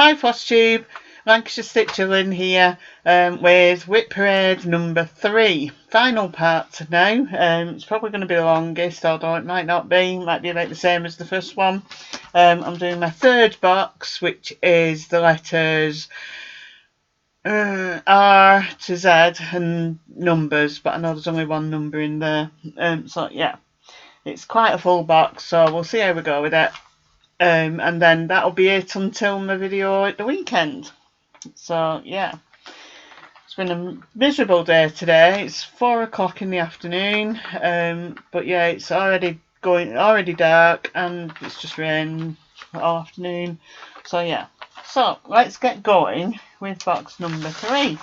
Hi Tube, Lancashire Stitcher Lynn here with WIP Parade number 3. Final part now. It's probably going to be the longest, although it might not be. It might be about the same as the first one. I'm doing my third box, which is the letters R to Z and numbers, but I know there's only one number in there. So yeah, it's quite a full box, so we'll see how we go with it. And then that'll be it until my video at the weekend. So yeah, it's been a miserable day today. It's 4 o'clock in the afternoon, but yeah, it's already dark, and it's just rained all afternoon. So yeah, so let's get going with box number 3.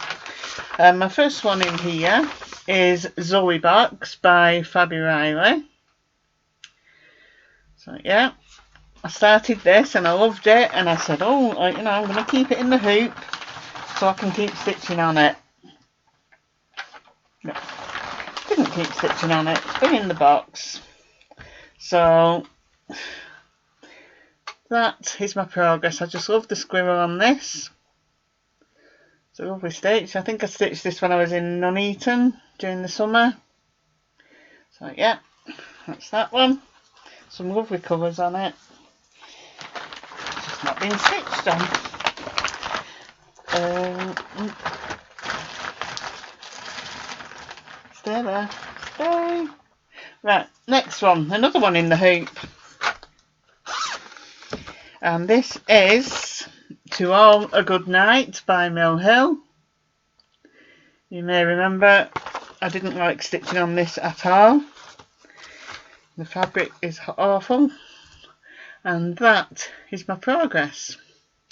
My first one in here is Zoe Box by Fabi Riley. So yeah, I started this and I loved it, and I said, oh, I'm going to keep it in the hoop so I can keep stitching on it. No, didn't keep stitching on it. It's been in the box. So that is my progress. I just love the squirrel on this. It's a lovely stitch. I think I stitched this when I was in Nuneaton during the summer. So yeah, that's that one. Some lovely colours on it. Not been stitched on. Stay there. Stay. Right, next one. Another one in the hoop. And this is To All a Good Night by Mill Hill. You may remember I didn't like stitching on this at all. The fabric is awful. And that is my progress.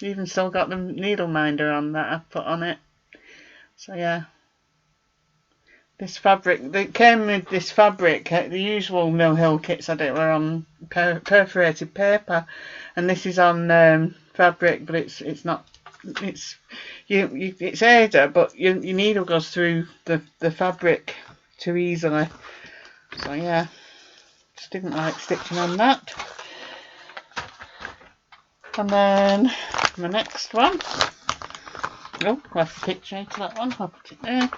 Even still got the needle minder on that I've put on it. So yeah, this fabric, they came with this fabric. The usual Mill Hill kits I did were on perforated paper, and this is on fabric, but it's not. It's it's Aida, but your needle goes through the fabric too easily. So yeah, just didn't like stitching on that. And then my next one, oh, left the picture into that one, I'll put it there.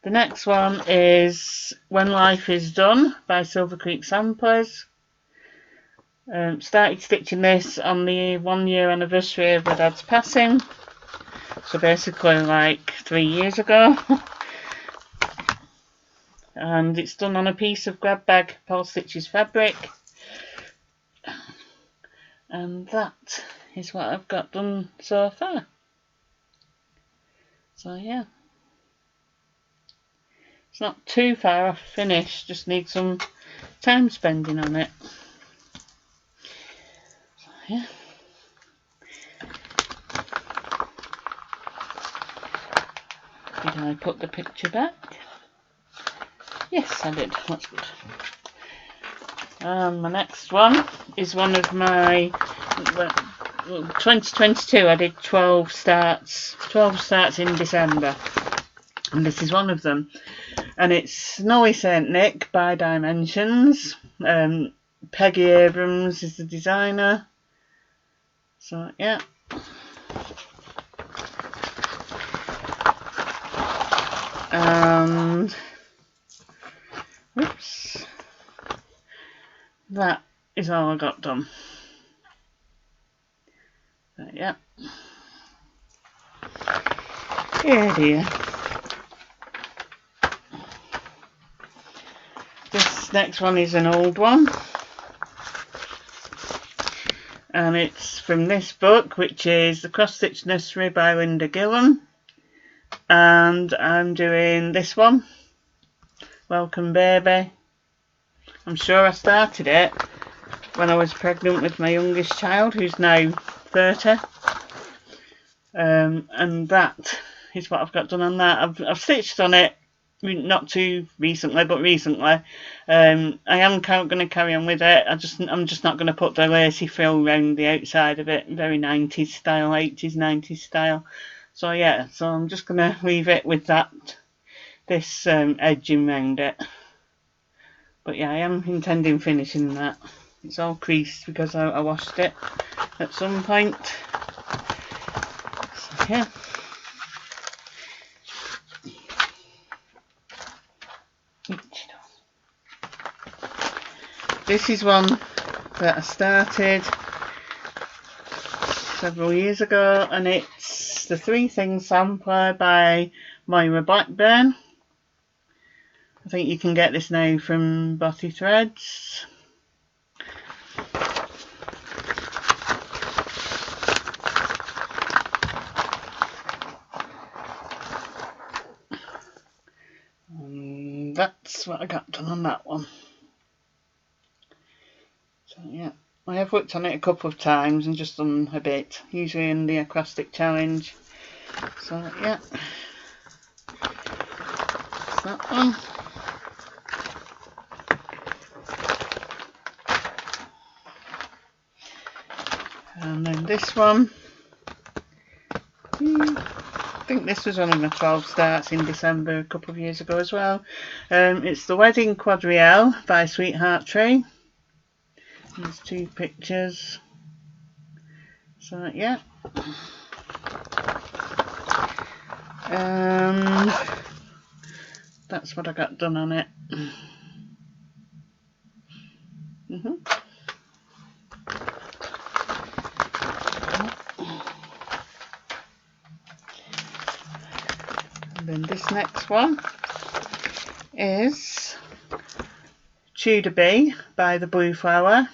The next one is When Life Is Done by Silver Creek Samplers. Started stitching this on the 1-year anniversary of my dad's passing, so basically like 3 years ago. And it's done on a piece of grab bag Paul Stitches fabric. And that is what I've got done so far. So yeah, it's not too far off finished, just need some time spending on it. So yeah. Did I put the picture back? Yes, I did. That's good. My next one is one of my 2022. I did 12 starts in December, and this is one of them. And it's Snowy Saint Nick by Dimensions. Peggy Abrams is the designer. So yeah. And oops. That is all I got done. But yeah. Oh dear. This next one is an old one. And it's from this book, which is The Cross Stitch Nursery by Linda Gillan. And I'm doing this one, Welcome Baby. I'm sure I started it when I was pregnant with my youngest child, who's now 30. And that is what I've got done on that. I've stitched on it, not too recently, but recently. I am going to carry on with it. I'm just not going to put the lacy frill around the outside of it, very 90s style, 80s, 90s style. So yeah, so I'm just going to leave it with this edging round it. But yeah, I am intending finishing that. It's all creased because I washed it at some point. So, yeah. This is one that I started several years ago, and it's the 3 Things Sampler by Moira Blackburn. I think you can get this now from Bothy Threads. And that's what I got done on that one. So yeah, I have worked on it a couple of times and just done a bit, usually in the acrostic challenge. So yeah, that's that one. And then this one, I think this was one of my 12 starts in December a couple of years ago as well. It's the Wedding Quadrille by Sweetheart Tree. There's 2 pictures. So yeah. That's what I got done on it. And then this next one is Tudor Bee by the Blue Flower.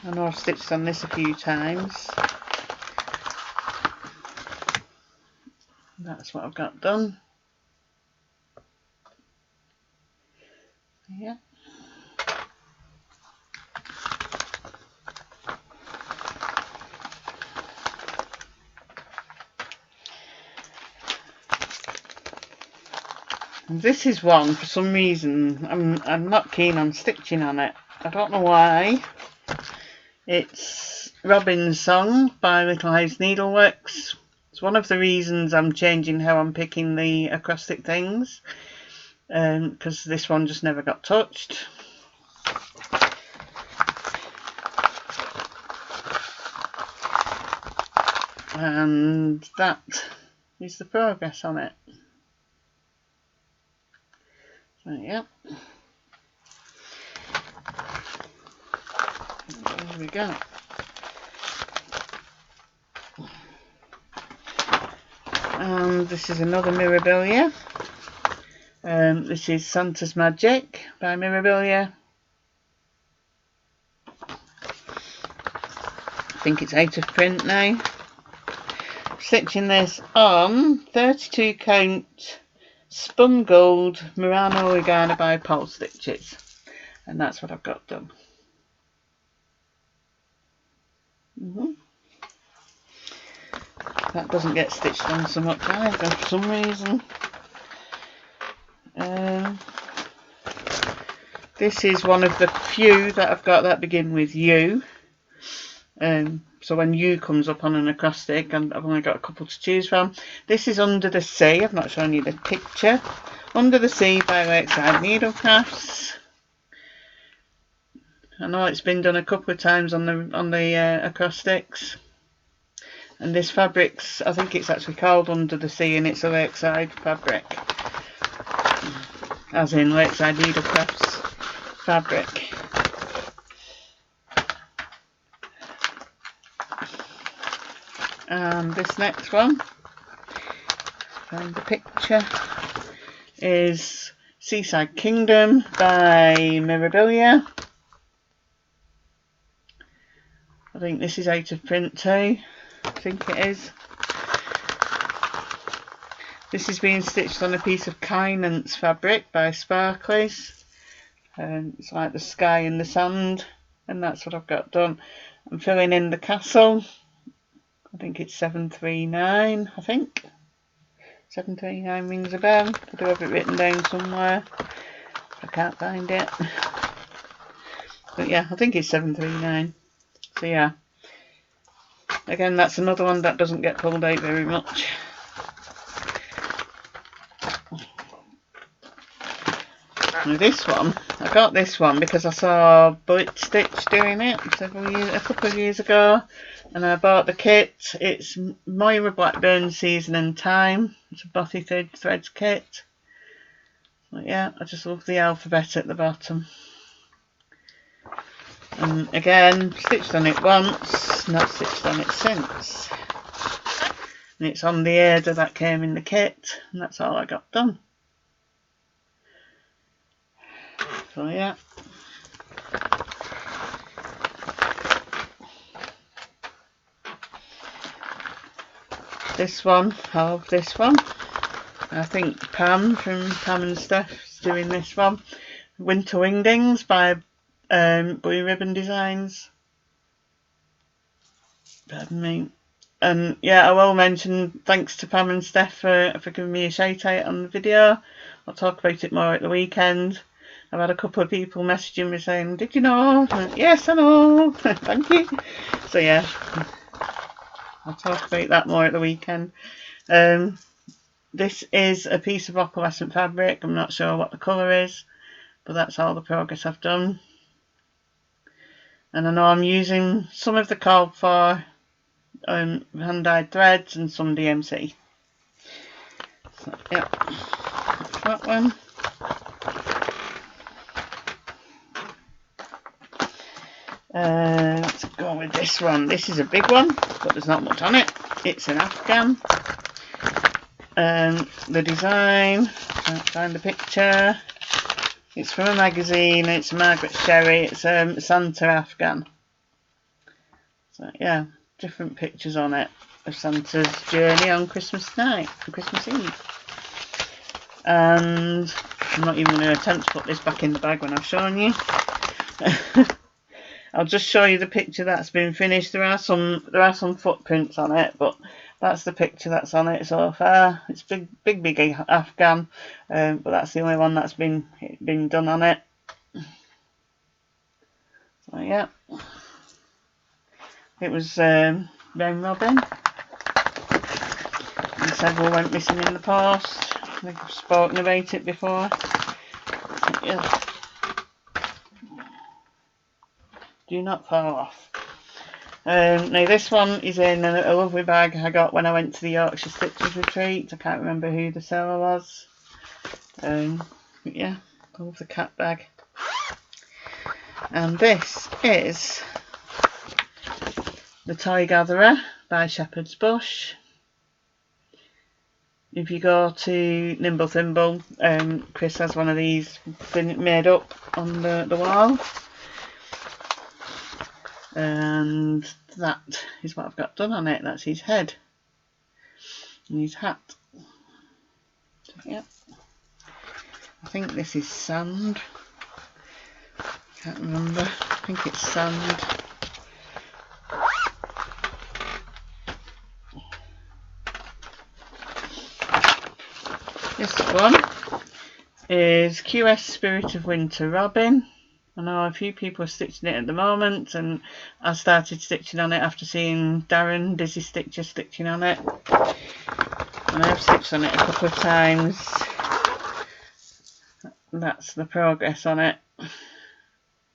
I know I've stitched on this a few times. That's what I've got done. Yeah. And this is one, for some reason, I'm not keen on stitching on it. I don't know why. It's Robin's Song by Little House Needleworks. It's one of the reasons I'm changing how I'm picking the acrostic things, because this one just never got touched. And that is the progress on it. So yeah. There we go. And this is another Mirabilia. This is Santa's Magic by Mirabilia. I think it's out of print now. Stitching this on 32 count spun gold Murano Organa by Pole Stitches, and that's what I've got done. That doesn't get stitched on so much either for some reason. This is one of the few that I've got that begin with U. So when U comes up on an acrostic, and I've only got a couple to choose from. This is Under the Sea. I've not shown you the picture. Under the Sea by Lakeside Needlecrafts. I know it's been done a couple of times on the acrostics. And this fabric's, I think it's actually called Under the Sea, and it's a Lakeside fabric, as in Lakeside Needlecrafts fabric. And this next one, find the picture, is Seaside Kingdom by Mirabilia. I think this is out of print too. I think it is. This is being stitched on a piece of Kynance fabric by Sparklies. It's like the sky and the sand, and that's what I've got done. I'm filling in the castle. I think it's 739, I think. 739 rings a bell. I do have it written down somewhere. I can't find it. But yeah, I think it's 739. So yeah. Again, that's another one that doesn't get pulled out very much. Now this one, I got this one because I saw WIP Stitch doing it a couple of years ago, and I bought the kit. It's Moira Blackburn Season and Time. It's a Bothy Threads kit. So yeah, I just love the alphabet at the bottom. And again, stitched on it once, not stitched on it since. And it's on the header that came in the kit, and that's all I got done. So yeah. This one, I love this one. I think Pam from Pam and Steph's doing this one. Winter Wingdings by Blue Ribbon Designs. Pardon me. And yeah, I will mention thanks to Pam and Steph for giving me a shout out on the video. I'll talk about it more at the weekend. I've had a couple of people messaging me saying, did you know? Yes, I know. Thank you. So yeah, I'll talk about that more at the weekend. This is a piece of opalescent fabric. I'm not sure what the colour is, but that's all the progress I've done. And I know I'm using some of the called for hand-dyed threads and some DMC. So, yeah, that's that one. Let's go with this one. This is a big one, but there's not much on it. It's an Afghan. The design, can't find the picture. It's from a magazine. It's Margaret Sherry. It's Santa Afghan. So yeah, different pictures on it of Santa's journey on Christmas night, Christmas Eve. And I'm not even going to attempt to put this back in the bag when I've shown you. I'll just show you the picture that's been finished. There are some footprints on it, but that's the picture that's on it so far. It's big Afghan, but that's the only one that's been done on it. So yeah, it was Rain Robin, and several went missing in the post. I think I've spoken about it before. So, yeah. Do not fall off. Now this one is in a lovely bag I got when I went to the Yorkshire Stitches retreat. I can't remember who the seller was. But yeah, I love the cat bag. And this is the Toy Gatherer by Shepherd's Bush. If you go to Nimble Thimble, Chris has one of these been made up on the wall. And that is what I've got done on it. That's his head and his hat. So, yeah, I think this is sand. Can't remember. I think it's sand. This one is QS Spirit of Winter Robin. I know a few people are stitching it at the moment, and I started stitching on it after seeing Darren, Dizzy Stitcher, stitching on it. And I've stitched on it a couple of times. That's the progress on it.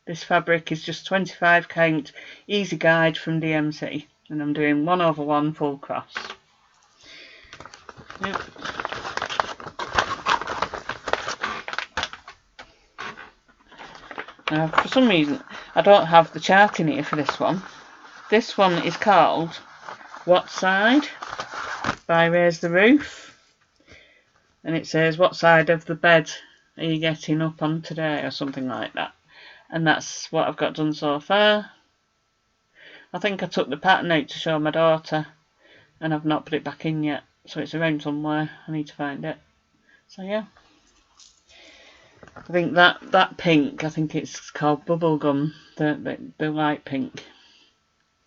This fabric is just 25 count, easy guide from DMC, and I'm doing 1/1 full cross. Yep. Now, for some reason, I don't have the chart in here for this one. This one is called What Side by Raise the Roof. And it says, what side of the bed are you getting up on today, or something like that. And that's what I've got done so far. I think I took the pattern out to show my daughter, and I've not put it back in yet. So it's around somewhere. I need to find it. So yeah. I think that pink, I think it's called Bubblegum, the light pink.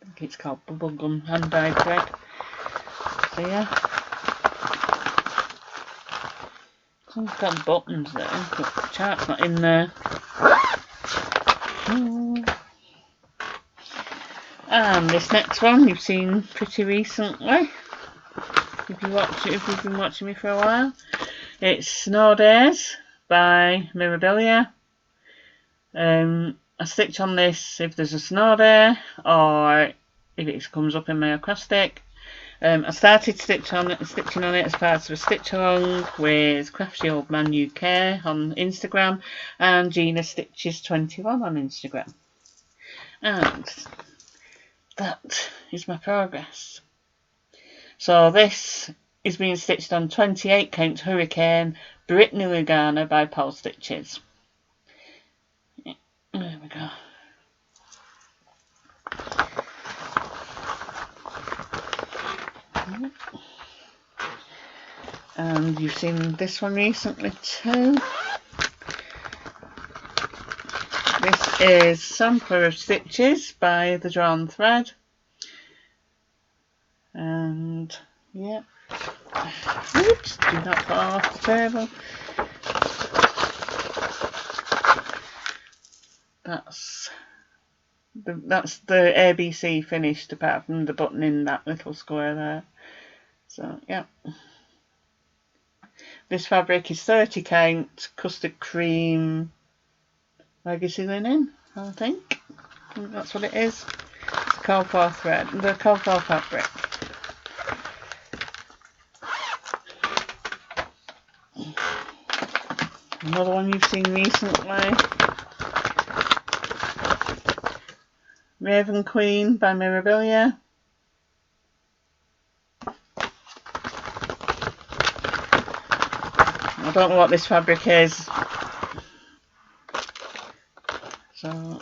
I think it's called Bubblegum hand-dyed thread. So yeah. It's got buttons there, but the chart's not in there. And this next one you've seen pretty recently. If you've been watching me for a while. It's Snow Days by Mirabilia. I stitch on this if there's a snow day or if it comes up in my acrostic. I started stitching on it as part of a stitch along with Crafty Old Man UK on Instagram and Gina Stitches 21 on Instagram. And that is my progress. So this is being stitched on 28 count Hurricane Brittany Lugana by Paul Stitches. There we go. And you've seen this one recently too. This is Sampler of Stitches by The Drawn Thread. And yeah, oops, do not fall off the table. That's the ABC finished, apart from the button in that little square there. So yeah, this fabric is 30 count custard cream legacy linen, I think that's what it is. It's called for thread, the called for fabric. Another one you've seen recently, Raven Queen by Mirabilia. I don't know what this fabric is, so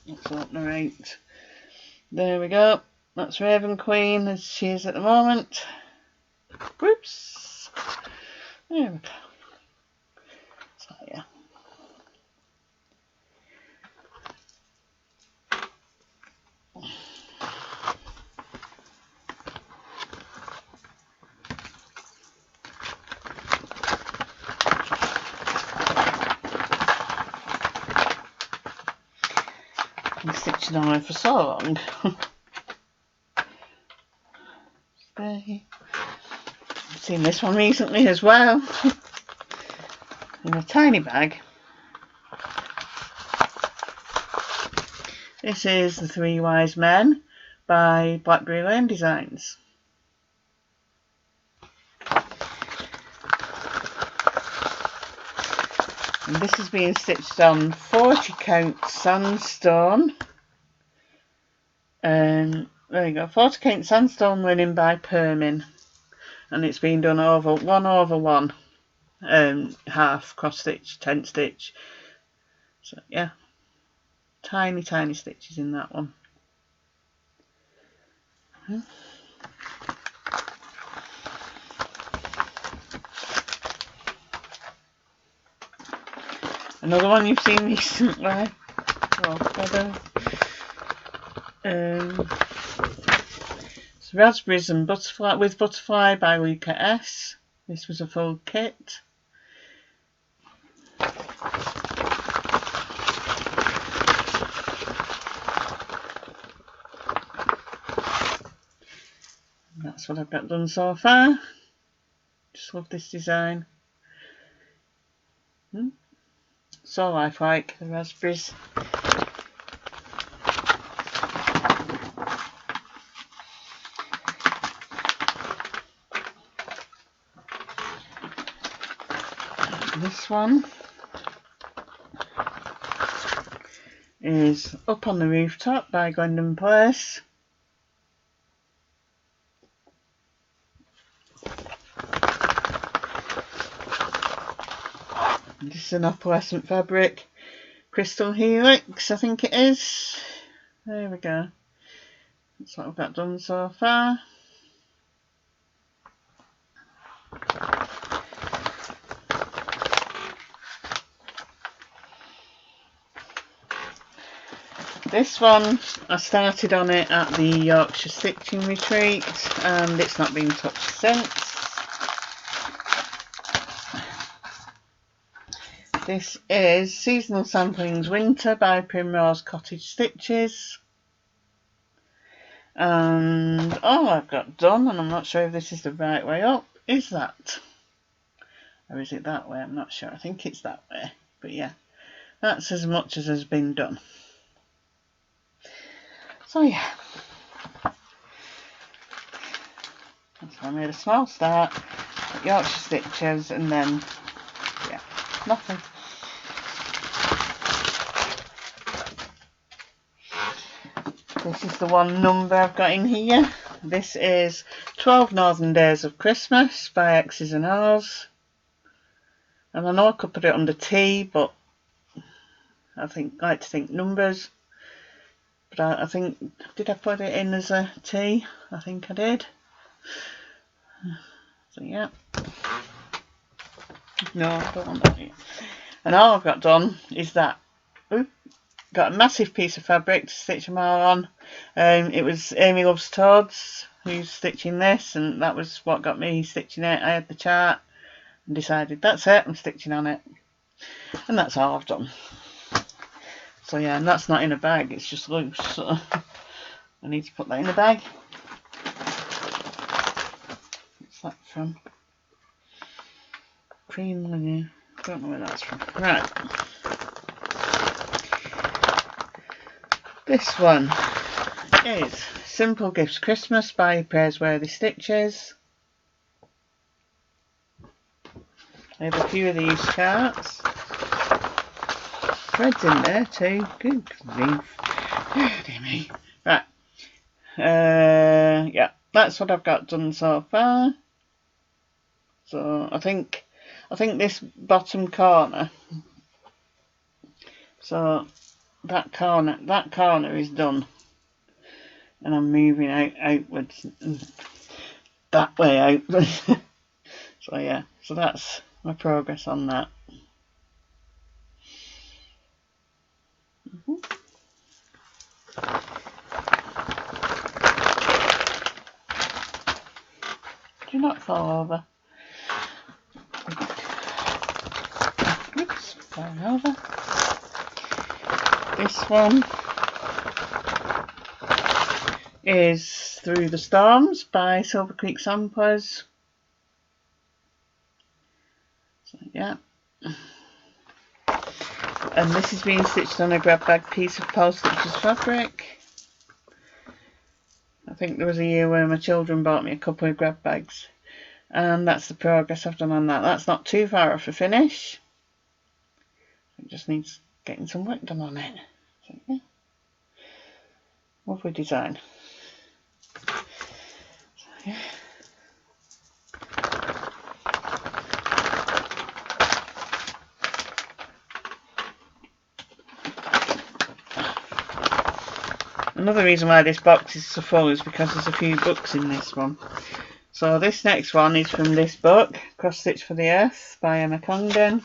let's open her out. There we go, that's Raven Queen as she is at the moment. Whoops, there we go. So yeah. Been stitching on her for so long. I've seen this one recently as well, in a tiny bag. This is The Three Wise Men by Blackberry Lane Designs. And this is being stitched on 40 count sandstone. There you go, 40 count sandstone linen by Permin. And it's been done over 1/1 half cross stitch, 10 stitch. So yeah, tiny stitches in that one. Another one you've seen recently. It's Raspberries and Butterfly with Butterfly by Luca S. This was a full kit. That's what I've got done so far. Just love this design. So lifelike, the raspberries. This one is Up on the Rooftop by Glendon Place. This is an opalescent fabric, Crystal Helix I think it is. There we go. That's what I've got done so far. This one, I started on it at the Yorkshire Stitching Retreat and it's not been touched since. This is Seasonal Samplings Winter by Primrose Cottage Stitches. And all I've got done, and I'm not sure if this is the right way up, is that. Or is it that way? I'm not sure. I think it's that way. But yeah, that's as much as has been done. So yeah. So I made a small start, Yorkshire stitches, and then, yeah, nothing. This is the one number I've got in here. This is 12 Northern Days of Christmas by X's and O's. And I know I could put it under T, but I like to think numbers. But I think, did I put it in as a T? I think I did. So yeah. No, I don't want that yet. And all I've got done is that. Ooh, got a massive piece of fabric to stitch them all on. It was Amy Loves Toads who's stitching this, and that was what got me stitching it. I had the chart and decided that's it, I'm stitching on it. And that's all I've done. So yeah, and that's not in a bag, it's just loose, so I need to put that in a bag. What's that from? Cream Linear. Don't know where that's from. Right. This one is Simple Gifts Christmas by Praiseworthy Stitches. I have a few of these charts. Threads in there too. Good grief. Oh, dear me. Right. Yeah, that's what I've got done so far. So I think this bottom corner. So that corner is done. And I'm moving outwards, that way outwards. So yeah, so that's my progress on that. Do not fall over. Oops, falling over. This one is Through the Storms by Silver Creek Samplers. So yeah. And this is being stitched on a grab bag piece of Paul Stitches fabric. I think there was a year where my children bought me a couple of grab bags. And that's the progress I've done on that. That's not too far off a finish. It just needs getting some work done on it. So, yeah. Lovely design. So, yeah. Another reason why this box is so full is because there's a few books in this one. So this next one is from this book, Cross Stitch for the Earth by Emma Congdon.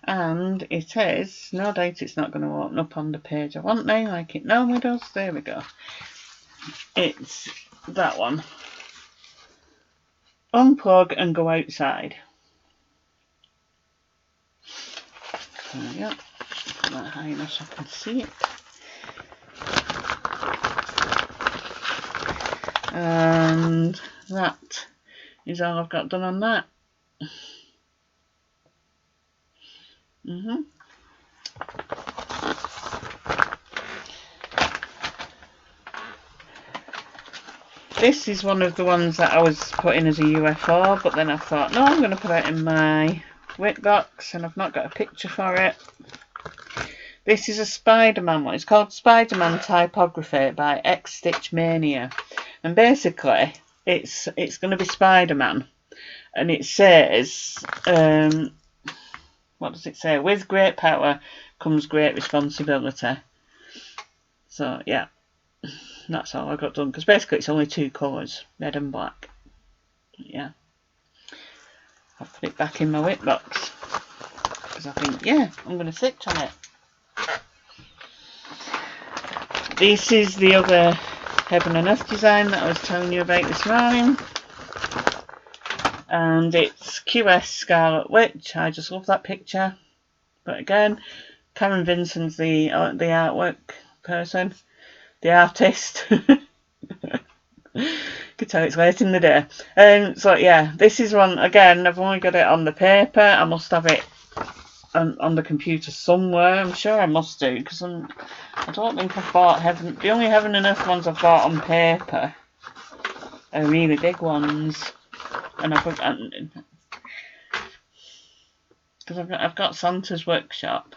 And it is, no doubt it's not going to open up on the page I want now, like it normally does. There we go. It's that one. Unplug and Go Outside. There we go. Put that high enough so I can see it. And that is all I've got done on that. This is one of the ones that I was putting as a UFO, but then I thought, no, I'm going to put it in my WIP box, and I've not got a picture for it. This is a Spider-Man one. It's called Spider-Man Typography by X Stitch Mania. And basically, it's going to be Spider-Man. And it says, what does it say? With great power comes great responsibility. So, yeah. That's all I got done. Because basically it's only two colours. Red and black. Yeah. I'll put it back in my WIP box. Because I think, yeah, I'm going to stitch on it. This is the other Heaven and Earth design that I was telling you about this morning. And it's QS Scarlet Witch. I just love that picture. But again, Karen Vinson's the artwork person. The artist. could tell it's late in the day. So yeah, this is one, again, I've only got it on the paper. I must have it on the computer somewhere. I'm sure I must do, because I don't think I've bought the only Heaven and Earth ones I've bought on paper are really big ones. And because I've got Santa's Workshop,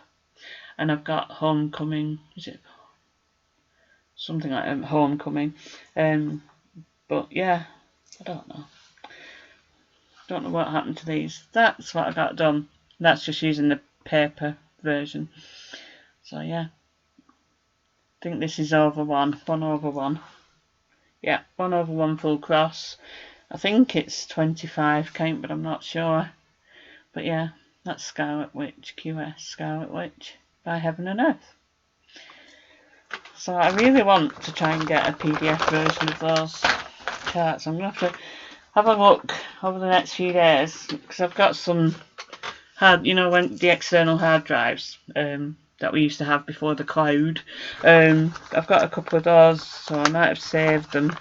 and I've got Homecoming. Is it something like Homecoming? But yeah, I don't know. Don't know what happened to these. That's what I got done. That's just using the paper version. So yeah, I think this is over 1/1. Yeah, 1/1 full cross. I think it's 25 count, but I'm not sure. But yeah, that's Scarlet Witch, QS Scarlet Witch by Heaven and Earth. So I really want to try and get a PDF version of those charts. I'm going to have to have a look over the next few days, because I've got some when the external hard drives that we used to have before the cloud. I've got a couple of those, so I might have saved them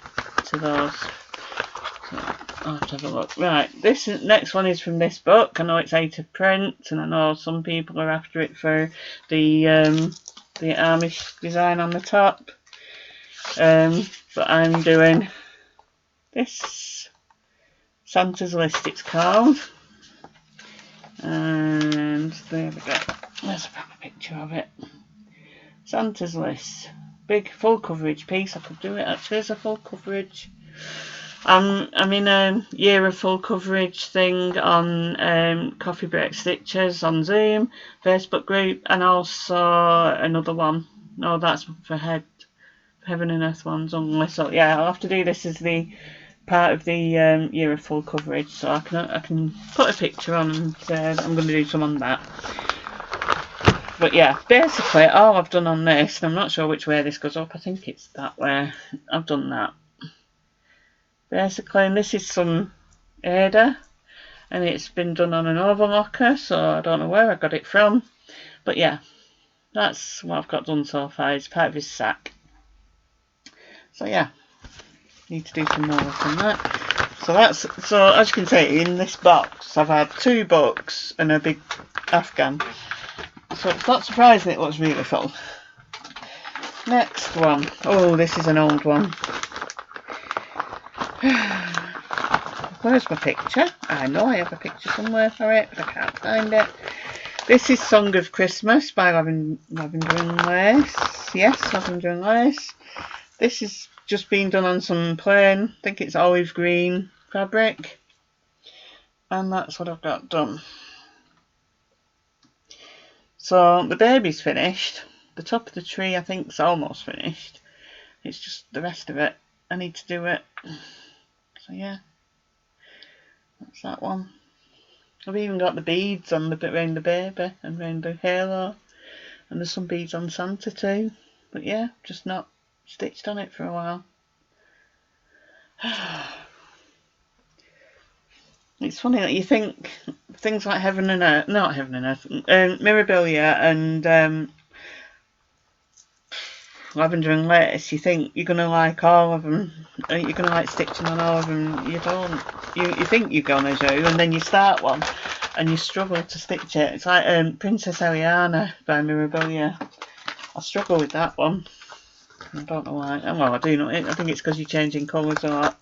to those. So I'll have to have a look. Right, this next one is from this book. I know it's out of print, and I know some people are after it for the Amish design on the top. But I'm doing this Santa's List, it's called. And there we go. There's a proper picture of it. Santa's List. Big full coverage piece. I could do it actually as a full coverage. I'm in a year of full coverage thing on Coffee Break Stitchers on Zoom, Facebook group, and also another one. No, that's for Heaven and Earth ones only. So yeah, I'll have to do this as the part of the year of full coverage, so I can put a picture on, and I'm going to do some on that. But yeah, basically all I've done on this, and I'm not sure which way this goes up, I think it's that way. I've done that basically, and this is some Ada, and it's been done on an overlocker, so I don't know where I got it from, but yeah, that's what I've got done so far. It's part of his sack. So yeah, need to do some more work on that. So as you can see, in this box I've had 2 books and a big Afghan. So it's not surprising it looks really full. Next one. Oh, this is an old one. Where's my picture? I know I have a picture somewhere for it, but I can't find it. This is Song of Christmas by Lavender and Lace. Yes, Lavender and Lace. This is just been done on some plain, I think it's olive green fabric, and that's what I've got done. So the baby's finished. The top of the tree I think is almost finished. It's just the rest of it I need to do it. So yeah, that's that one. I've even got the beads on the bit around the baby and around the halo, and there's some beads on Santa too. But yeah, just not stitched on it for a while. It's funny that you think things like Heaven and Earth, not Heaven and Earth, Mirabilia and Lavender and Lace, you think you're going to like all of them, you're going to like stitching on all of them. You don't. You think you're going to do, and then you start one and you struggle to stitch it. It's like Princess Eliana by Mirabilia. I struggle with that one. I don't know why. Well, I do know it. I think it's because you're changing colours a lot.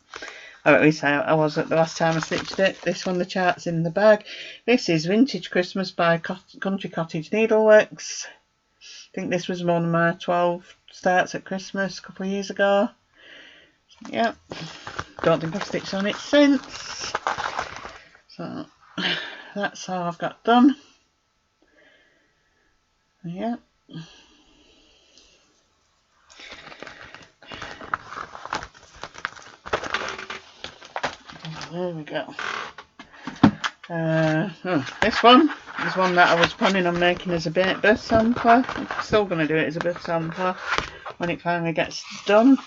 Or at least I was at the last time I stitched it. This one, the chart's in the bag. This is Vintage Christmas by Country Cottage Needleworks. I think this was one of my 12 starts at Christmas a couple of years ago. Yep. Don't think I've stitched on it since. So that's all I've got done. Yep. There we go. This one is one that I was planning on making as a birth sampler. I'm still going to do it as a birth sampler when it finally gets done.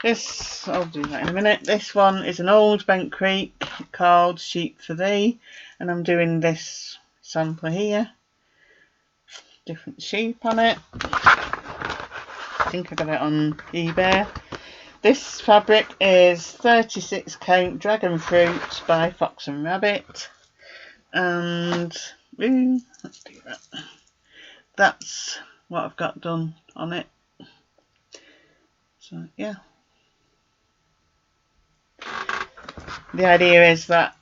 This, I'll do that in a minute. This one is an old Bent Creek called Sheep for Thee, and I'm doing this sampler here. Different sheep on it. I think I got it on eBay. This fabric is 36 count Dragon Fruit by Fox and Rabbit, and let's do that. That's what I've got done on it. So yeah, the idea is that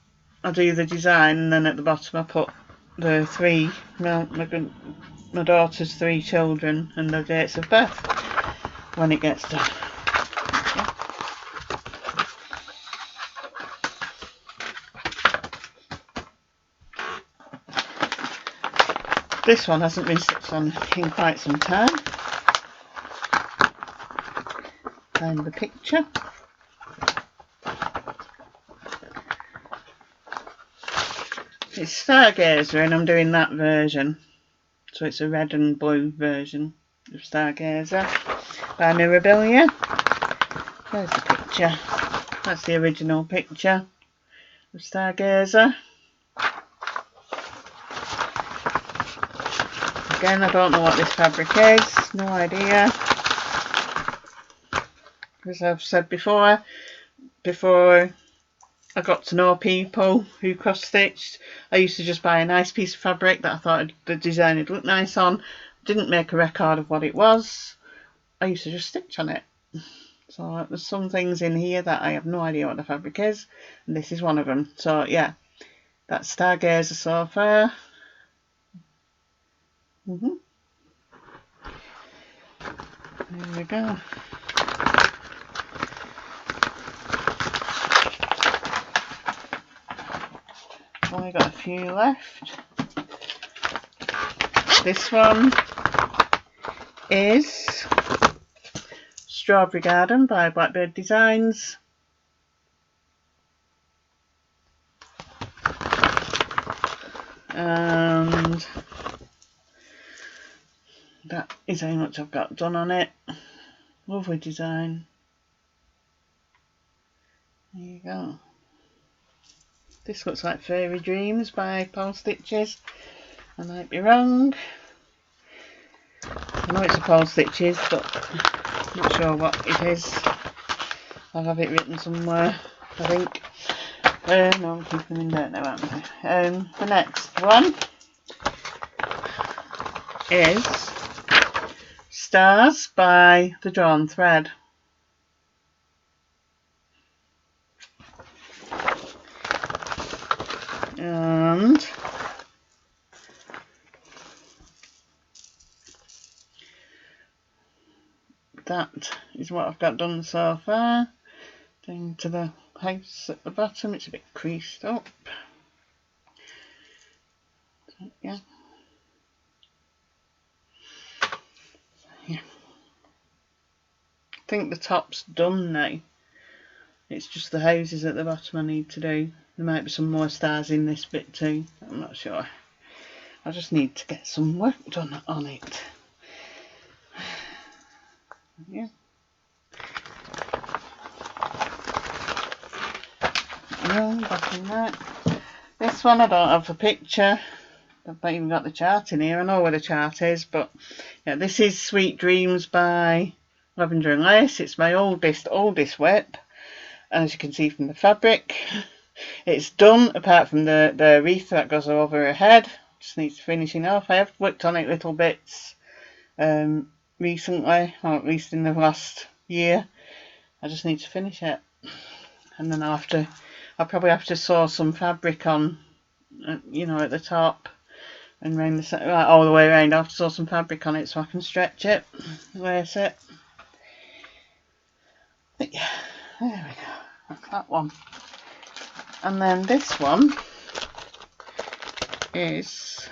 I do the design and then at the bottom I put the three, my daughter's 3 children and their dates of birth when it gets done. Yeah. This one hasn't been stitched on in quite some time. Find the picture. It's Stargazer and I'm doing that version. So it's a red and blue version of Stargazer by Mirabilia. There's the picture. That's the original picture of Stargazer. Again, I don't know what this fabric is, no idea. As I've said before I got to know people who cross-stitched, I used to just buy a nice piece of fabric that I thought the design would look nice on, didn't make a record of what it was, I used to just stitch on it. So there's some things in here that I have no idea what the fabric is, and this is one of them. So yeah, that's Stargazer so far. There we go. Only got a few left. This one is Strawberry Garden by Blackbird Designs. And that is how much I've got done on it. Lovely design. There you go. This looks like Fairy Dreams by Paul Stitches. I might be wrong. I know it's a Paul Stitches, but I'm not sure what it is. I'll have it written somewhere, I think. No, I'm keeping them in there now, aren't I? The next one is Stars by The Drawn Thread. And that is what I've got done so far. Down to the house at the bottom, it's a bit creased up. So, yeah. I think the top's done now. It's just the houses at the bottom I need to do. There might be some more stars in this bit too, I'm not sure. I just need to get some work done on it. Yeah. Back in that. This one I don't have a picture. I've not even got the chart in here. I know where the chart is, but yeah, this is Sweet Dreams by Lavender and Lace. It's my oldest WIP. As you can see from the fabric, it's done apart from the wreath that goes over her head. Just needs finishing off. I have worked on it little bits recently, or at least in the last year. I just need to finish it, and then I'll probably have to sew some fabric on, you know, at the top and round the all the way around. I'll have to sew some fabric on it so I can stretch it, lace it. But yeah, there we go. That's that one. And then this one is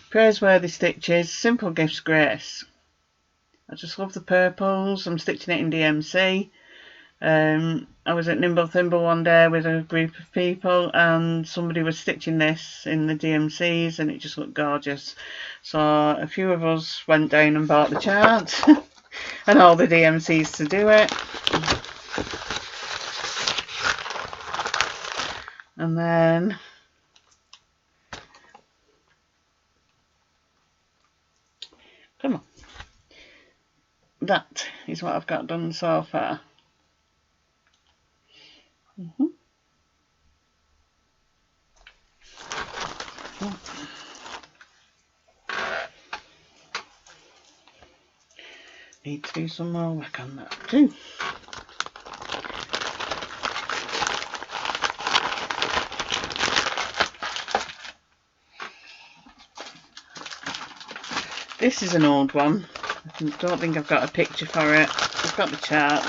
Praiseworthy Stitches, Simple Gifts Grace. I just love the purples. I'm stitching it in DMC. I was at Nimble Thimble one day with a group of people and somebody was stitching this in the DMCs and it just looked gorgeous. So a few of us went down and bought the chart and all the DMCs to do it. And then come on. that is what I've got done so far. Need to do some more work on that too. This is an old one. I don't think I've got a picture for it. I've got the chart.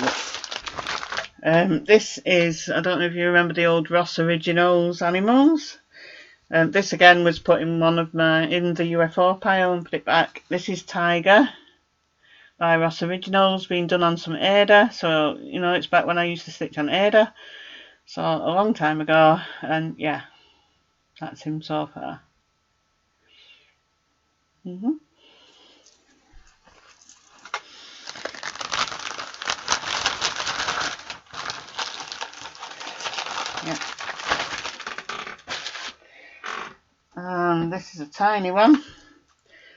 This is, I don't know if you remember the old Ross Originals animals. This again was put in in the UFO pile and put it back. This is Tiger by Ross Originals, being done on some Ada. So, you know, it's back when I used to stitch on Ada. So, a long time ago. And yeah, that's him so far. Yeah. And this is a tiny one.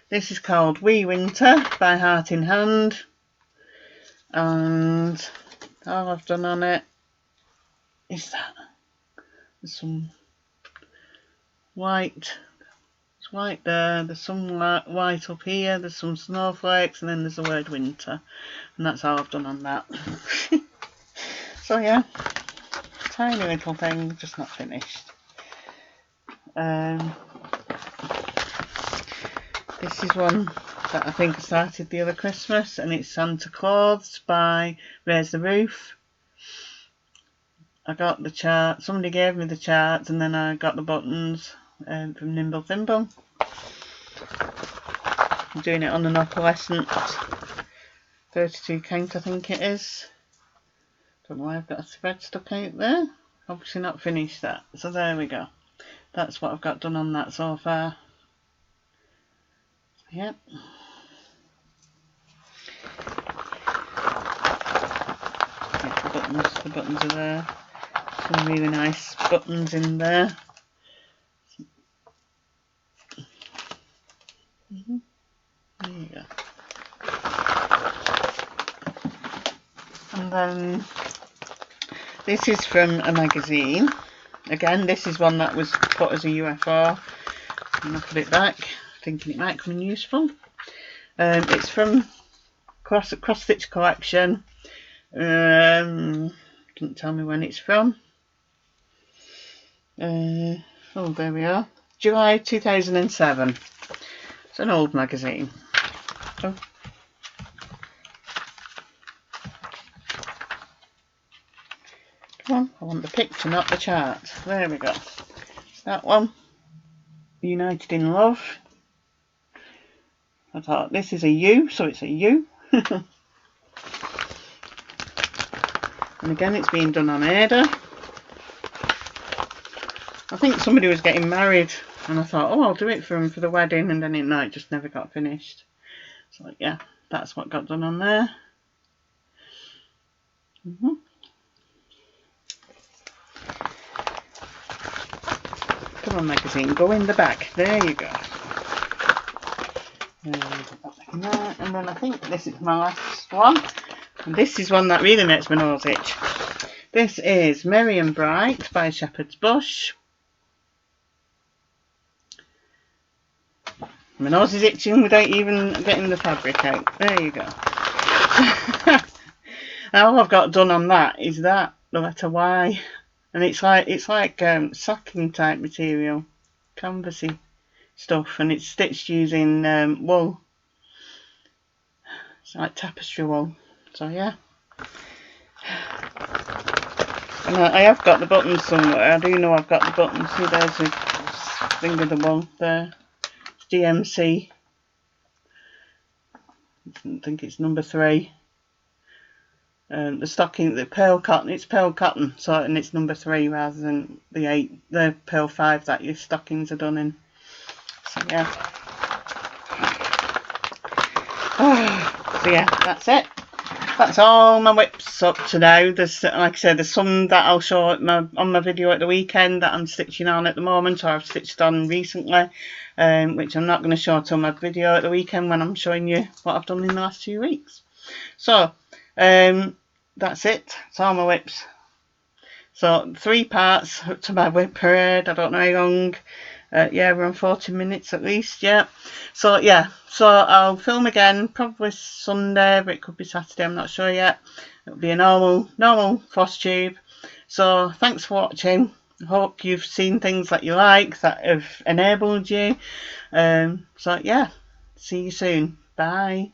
This is called Wee Winter by Heart in Hand. And all I've done on it is that. There's some white. It's white there. There's some white up here. There's some snowflakes. And then there's the word winter. And that's all I've done on that. So yeah. Tiny little thing, just not finished. This is one that I think I started the other Christmas, and it's Santa Clothes by Raise the Roof. I got the chart, somebody gave me the charts, and then I got the buttons from Nimble Thimble. I'm doing it on an opalescent 32 count, I think it is. Don't know why I've got a thread stuck out there. Obviously not finished that. So there we go. That's what I've got done on that so far. Yep. Yeah, the buttons are there. Some really nice buttons in there. There you go. And then this is from a magazine. Again, this is one that was put as a UFO. And I'll put it back, thinking it might come in useful. It's from Cross Stitch Collection. Didn't tell me when it's from. Oh, there we are. July 2007. It's an old magazine. Oh. Come on, I want the picture, not the chart. There we go. That one. United in Love. I thought this is a U, so it's a U. And again, it's being done on Ada. I think somebody was getting married, and I thought, oh, I'll do it for him for the wedding, and then it just never got finished. So yeah, that's what got done on there. Come on, magazine, go in the back. There you go. And then I think this is my last one. And this is one that really makes my nose itch. This is Merry and Bright by Shepherd's Bush. My nose is itching without even getting the fabric out. There you go. All I've got done on that is that, the letter Y. And it's like sacking type material, canvasy stuff, and it's stitched using wool. It's like tapestry wool. So yeah. And I have got the buttons somewhere. I do know I've got the buttons. See, there's a thing of the wool there. It's DMC. I think it's number 3. The stocking, the pearl cotton, it's pearl cotton, so, and it's number 3 rather than the pearl 5 that your stockings are done in. So yeah. So yeah, that's it. That's all my WIPs up to now. There's, like I said, there's some that I'll show on my video at the weekend that I'm stitching on at the moment, or I've stitched on recently, which I'm not going to show till my video at the weekend when I'm showing you what I've done in the last 2 weeks. So that's it. It's all my WIPs. So 3 parts to my WIP parade. I don't know how long. Yeah, we're on 40 minutes at least. Yeah. So yeah. So I'll film again probably Sunday, but it could be Saturday. I'm not sure yet. It'll be a normal floss tube. So thanks for watching. I hope you've seen things that you like that have enabled you. So yeah. See you soon. Bye.